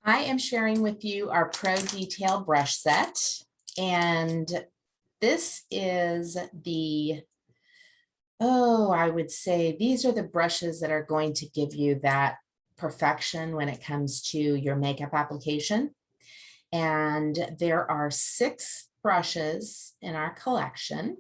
I am sharing with you our Pro Detail brush set, and this is I would say these are the brushes that are going to give you that perfection when it comes to your makeup application. And there are 6 brushes in our collection.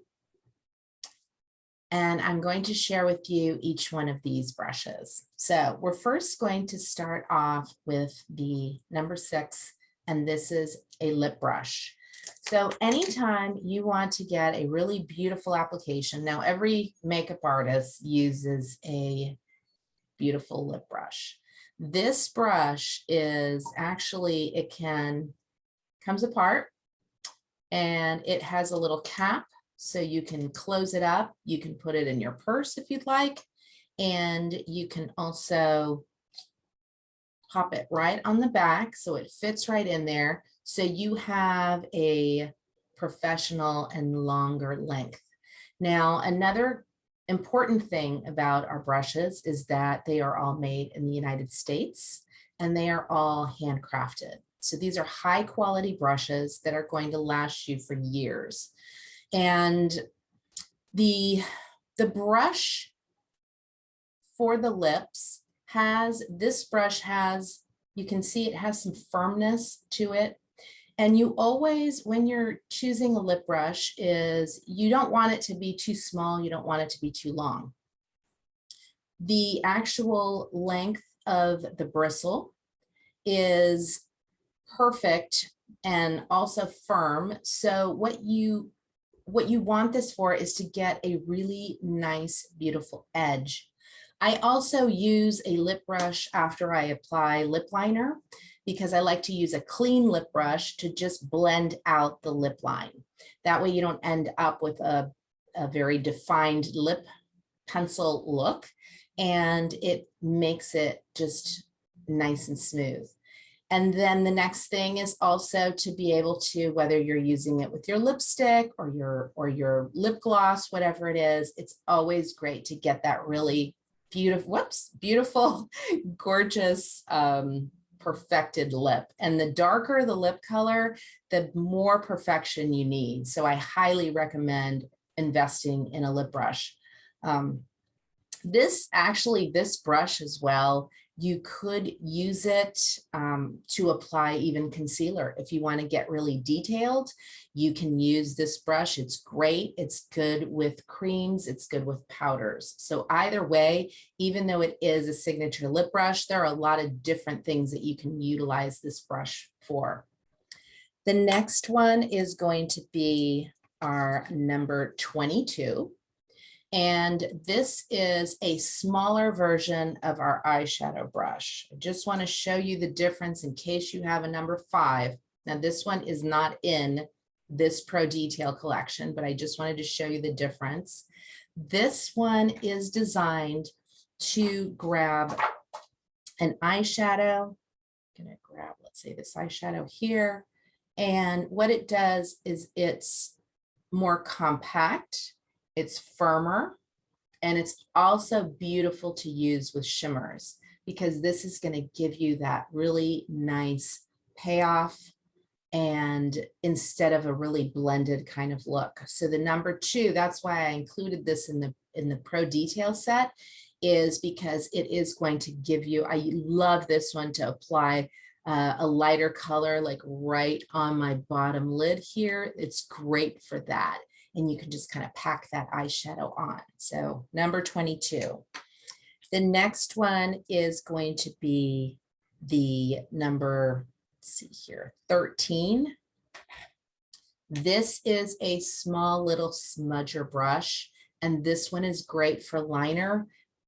And I'm going to share with you each one of these brushes. So we're first going to start off with the number 6, and this is a lip brush. So anytime you want to get a really beautiful application, now every makeup artist uses a beautiful lip brush. This brush is actually, comes apart and it has a little cap. So you can close it up, you can put it in your purse if you'd like, and you can also pop it right on the back so it fits right in there. So you have a professional and longer length. Now, another important thing about our brushes is that they are all made in the United States and they are all handcrafted. So these are high quality brushes that are going to last you for years. And the brush for the lips this brush has, you can see it has some firmness to it. And you always, when you're choosing a lip brush, you don't want it to be too small, you don't want it to be too long. The actual length of the bristle is perfect and also firm. So what you want this for is to get a really nice, beautiful edge. I also use a lip brush after I apply lip liner because I like to use a clean lip brush to just blend out the lip line. That way you don't end up with a very defined lip pencil look, and it makes it just nice and smooth. And then the next thing is also to be able to, whether you're using it with your lipstick or your lip gloss, whatever it is, it's always great to get that really beautiful, gorgeous, perfected lip. And the darker the lip color, the more perfection you need. So I highly recommend investing in a lip brush. This brush as well, you could use it to apply even concealer. If you want to get really detailed, you can use this brush. It's great. It's good with creams. It's good with powders. So either way, even though it is a signature lip brush, there are a lot of different things that you can utilize this brush for. The next one is going to be our number 22. And this is a smaller version of our eyeshadow brush. I just want to show you the difference in case you have a number 5. Now this one is not in this Pro Detail collection, but I just wanted to show you the difference. This one is designed to grab an eyeshadow. I'm going to grab, let's say, this eyeshadow here. And what it does is it's more compact. It's firmer, and it's also beautiful to use with shimmers because this is going to give you that really nice payoff and instead of a really blended kind of look. So the number 2, that's why I included this in the Pro Detail set, is because it is going to give you, I love this one to apply a lighter color like right on my bottom lid here. It's great for that. And you can just kind of pack that eyeshadow on. So number 22. The next one is going to be the number, let's see here, 13. This is a small little smudger brush, and this one is great for liner.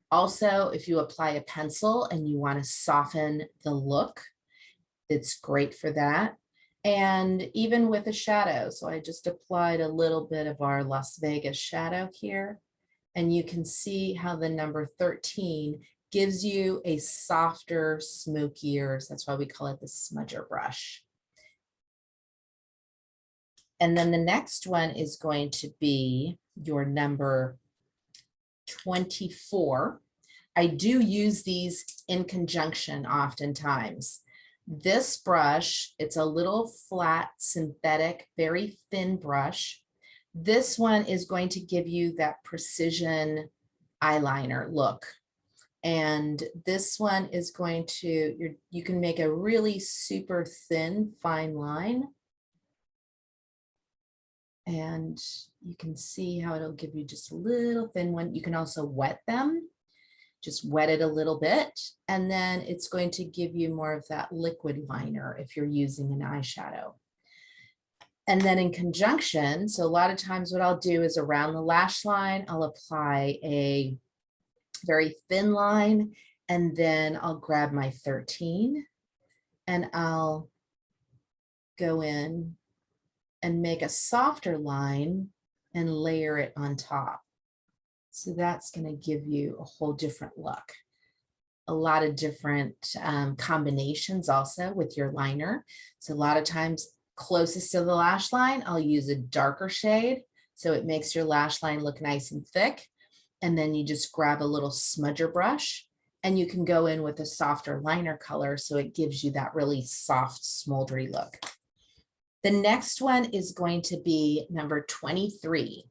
Also, if you apply a pencil and you want to soften the look, it's great for that. And even with a shadow. So I just applied a little bit of our Las Vegas shadow here. And you can see how the number 13 gives you a softer, smokier, that's why we call it the smudger brush. And then the next one is going to be your number 24. I do use these in conjunction oftentimes. This brush, it's a little flat, synthetic, very thin brush. This one is going to give you that precision eyeliner look. And this one is going to, you can make a really super thin, fine line. And you can see how it'll give you just a little thin one. You can also wet them, just wet it a little bit. And then it's going to give you more of that liquid liner if you're using an eyeshadow. And then in conjunction, so a lot of times what I'll do is around the lash line, I'll apply a very thin line, and then I'll grab my 13 and I'll go in and make a softer line and layer it on top. So that's going to give you a whole different look. A lot of different combinations also with your liner. So a lot of times closest to the lash line, I'll use a darker shade. So it makes your lash line look nice and thick. And then you just grab a little smudger brush and you can go in with a softer liner color. So it gives you that really soft, smoldery look. The next one is going to be number 23.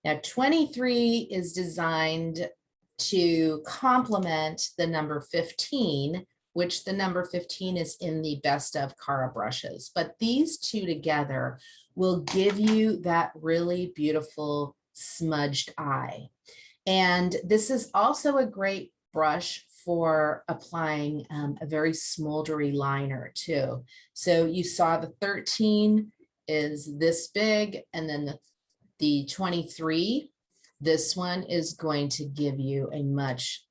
Now 23 is designed to complement the number 15, which the number 15 is in the best of CARA brushes. But these two together will give you that really beautiful smudged eye. And this is also a great brush for applying a very smoldery liner too. So you saw the 13 is this big, and then the 23, this one is going to give you a much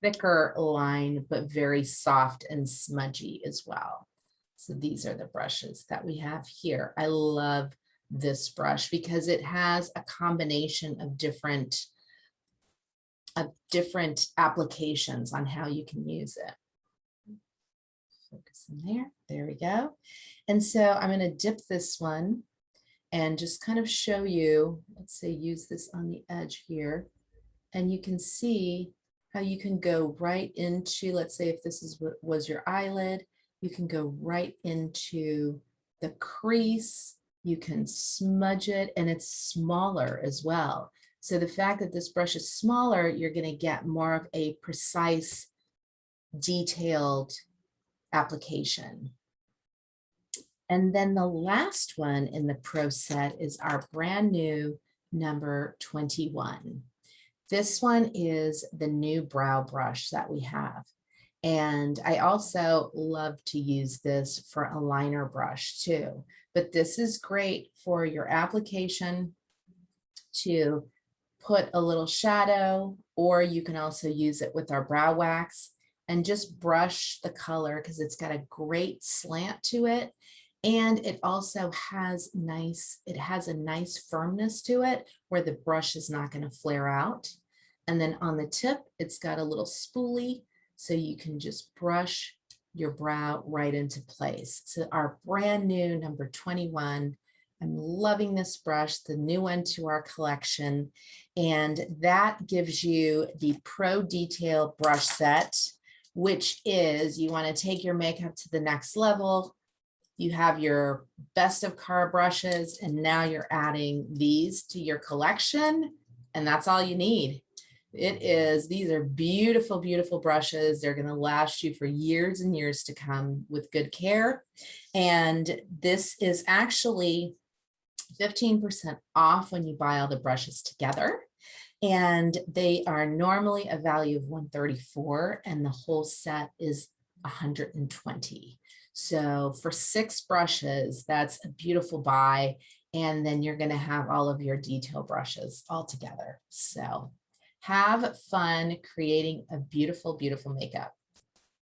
thicker line, but very soft and smudgy as well. So these are the brushes that we have here. I love this brush because it has a combination of different applications on how you can use it. Focus in there. There we go. And so I'm going to dip this one and just kind of show you, let's say use this on the edge here, and you can see how you can go right into, let's say if this is what was your eyelid, you can go right into the crease, you can smudge it, and it's smaller as well. So the fact that this brush is smaller, you're going to get more of a precise, detailed application. And then the last one in the Pro set is our brand new number 21. This one is the new brow brush that we have. And I also love to use this for a liner brush too. But this is great for your application to put a little shadow, or you can also use it with our brow wax and just brush the color because it's got a great slant to it. And it also has a nice firmness to it where the brush is not going to flare out. And then on the tip, it's got a little spoolie, so you can just brush your brow right into place. So our brand new number 21. I'm loving this brush, the new one to our collection. And that gives you the Pro Detail brush set, which is you want to take your makeup to the next level. You have your best of CARA brushes, and now you're adding these to your collection, and that's all you need. These are beautiful, beautiful brushes. They're going to last you for years and years to come with good care. And this is actually 15% off when you buy all the brushes together. And they are normally a value of $134, and the whole set is $120. So for 6 brushes, that's a beautiful buy. And then you're going to have all of your detail brushes all together. So have fun creating a beautiful, beautiful makeup.